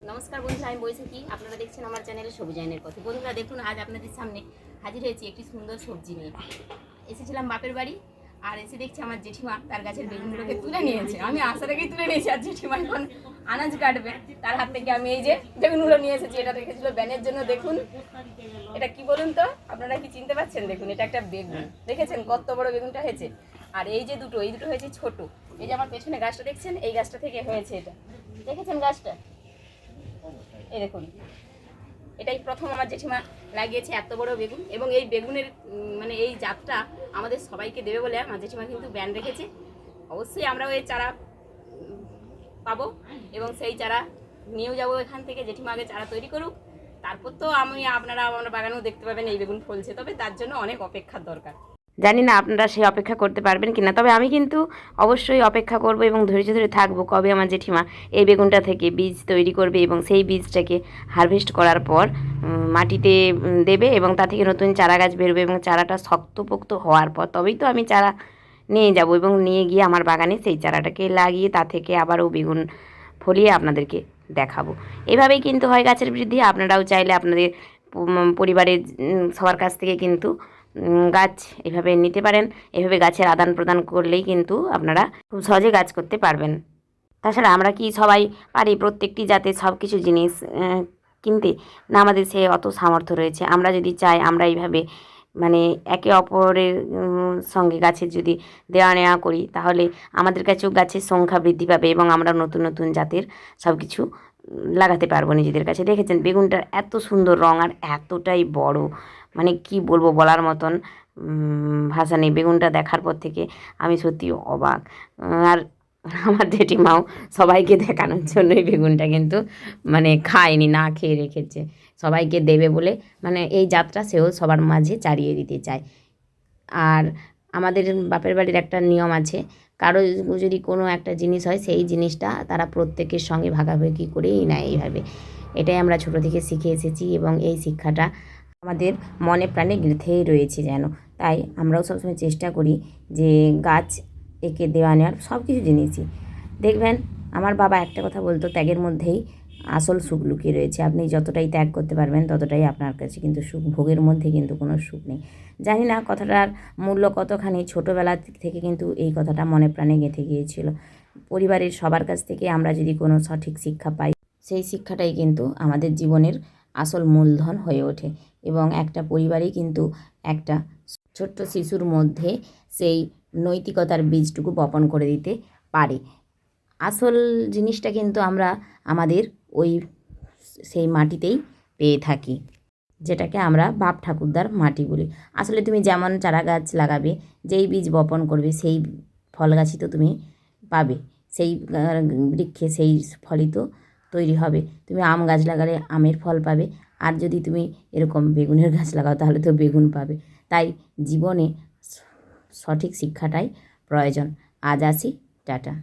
নমস্কার বন্ধুরা, আমি বৈশাখী। আপনারা দেখছেন আমার চ্যানেলে সবুজ আইনের কথা। বন্ধুরা দেখুন, আজ আপনাদের সামনে হাজির হয়েছি একটি সুন্দর সবজি নিয়ে। এসেছিলাম বাপের বাড়ি, আর এসে দেখছি আমার জেঠিমা তার গাছের বেগুনগুলোকে তুলে নিয়েছে। আমি আসার আগেই তুলে নিয়েছি, আর জেঠিমা এখন আনাজ কাটবে। তার হাত থেকে আমি এই যে বেগুনগুলো নিয়ে এসেছি। এটা রেখেছিল ব্যানের জন্য। দেখুন এটা কি বলুন তো, আপনারা কি চিনতে পারছেন? দেখুন এটা একটা বেগুন, দেখেছেন কত বড় বেগুনটা হয়েছে। আর এই যে এই দুটো হয়েছে ছোট। এই যে আমার পেছনে গাছটা দেখছেন, এই গাছটা থেকে হয়েছে এটা, দেখেছেন গাছটা? এই দেখুন, এটাই প্রথম আমার জেঠিমা লাগিয়েছে এত বড় বেগুন। এবং এই বেগুনের মানে এই জাতটা আমাদের সবাইকে দেবে বলে আমার জেঠিমা কিন্তু ব্যান রেখেছে। অবশ্যই আমরা ওই চারা পাবো এবং সেই চারা নিয়েও যাবো এখান থেকে। জেঠিমা আগে চারা তৈরি করুক, তারপর তো আপনারা আমার বাগানেও দেখতে পাবেন এই বেগুন ফলছে। তবে তার জন্য অনেক অপেক্ষার দরকার। জানি না আপনারা সেই অপেক্ষা করতে পারবেন কিনা, তবে আমি কিন্তু অবশ্যই অপেক্ষা করব এবং ধৈর্য ধরে থাকবো কবে আমার জেঠিমা এই বেগুনটা থেকে বীজ তৈরি করবে এবং সেই বীজটাকে হারভেস্ট করার পর মাটিতে দেবে এবং তা থেকে নতুন চারা গাছ বেরোবে এবং চারাটা শক্তপোক্ত হওয়ার পর তবেই তো আমি চারা নিয়ে যাব এবং নিয়ে গিয়ে আমার বাগানে সেই চারাটাকে লাগিয়ে তা থেকে আবারও বেগুন ফলিয়ে আপনাদেরকে দেখাবো। এভাবেই কিন্তু হয় গাছের বৃদ্ধি। আপনারাও চাইলে আপনাদের পরিবারের সবার কাছ থেকে কিন্তু গাছ এভাবে নিতে পারেন। এভাবে গাছের আদান প্রদান করলেই কিন্তু আপনারা খুব সহজে গাছ করতে পারবেন। তাছাড়া আমরা কি সবাই পারি প্রত্যেকটি জাতের সব কিছু জিনিস কিনতে? না, আমাদের সে অত সামর্থ্য রয়েছে। আমরা যদি চাই, আমরা এইভাবে মানে একে অপরের সঙ্গে গাছের যদি দেওয়া নেওয়া করি, তাহলে আমাদের কাছেও গাছের সংখ্যা বৃদ্ধি পাবে এবং আমরা নতুন নতুন জাতের সব কিছু লাগাতে পারবো নিজেদের কাছে। দেখেছেন বেগুনটার এত সুন্দর রঙ আর এতটাই বড়, মানে কি বলবো, বলার মতন ভাষা নেই। বেগুনটা দেখার পর থেকে আমি সত্যি অবাক। আর আমার জেঠিমাও সবাইকে দেখানোর জন্যই বেগুনটা কিন্তু মানে খায়নি, না খেয়ে রেখেছে। সবাইকে দেবে বলে মানে এই জাতটা সেও সবার মাঝে চারিয়ে দিতে চায়। আর আমাদের বাপের বাড়ির একটা নিয়ম আছে, কারো যদি কোনো একটা জিনিস হয় সেই জিনিসটা তারা প্রত্যেকের সঙ্গে ভাগাভাগি করেই নেয় এইভাবে। এটাই আমরা ছোটো থেকে শিখে এসেছি এবং এই শিক্ষাটা আমাদের মনে প্রাণে গেঁথেই রয়েছে যেন। তাই আমরাও সবসময় চেষ্টা করি যে গাছ একে দেওয়া নেওয়ার সব কিছু জিনিসই। দেখবেন আমার বাবা একটা কথা বলতো, ত্যাগের মধ্যেই আসল সুখ লুকিয়ে রয়েছে। আপনি যতটাই ত্যাগ করতে পারবেন ততটাই আপনার কাছে কিন্তু সুখ। ভোগের মধ্যে কিন্তু কোনো সুখ নেই। জানি না কথাটার মূল্য কতখানি, ছোটোবেলা থেকে কিন্তু এই কথাটা মনে প্রাণে গেঁথে গিয়েছিল। পরিবারের সবার কাছ থেকে আমরা যদি কোনো সঠিক শিক্ষা পাই, সেই শিক্ষাটাই কিন্তু আমাদের জীবনের আসল মূলধন হয়ে ওঠে এবং একটা পরিবারেই কিন্তু একটা ছোট্ট শিশুর মধ্যে সেই নৈতিকতার বীজটুকু বপন করে দিতে পারে। আসল জিনিসটা কিন্তু আমরা আমাদের ওই সেই মাটিতেই পেয়ে থাকি, যেটাকে আমরা বাপ ঠাকুরদার মাটি বলি। আসলে তুমি যেমন চারা গাছ লাগাবে, যেই বীজ বপন করবে সেই ফল গাছই তো তুমি পাবে। সেই বৃক্ষে সেই ফলই তো তৈরি হবে। তুমি আম গাছ লাগালে আমের ফল পাবে, আর যদি তুমি এরকম বেগুনের গাছ লাগাও তাহলে তো বেগুন পাবে। তাই জীবনে সঠিক শিক্ষাটাই প্রয়োজন। আজ আসি, টাটা।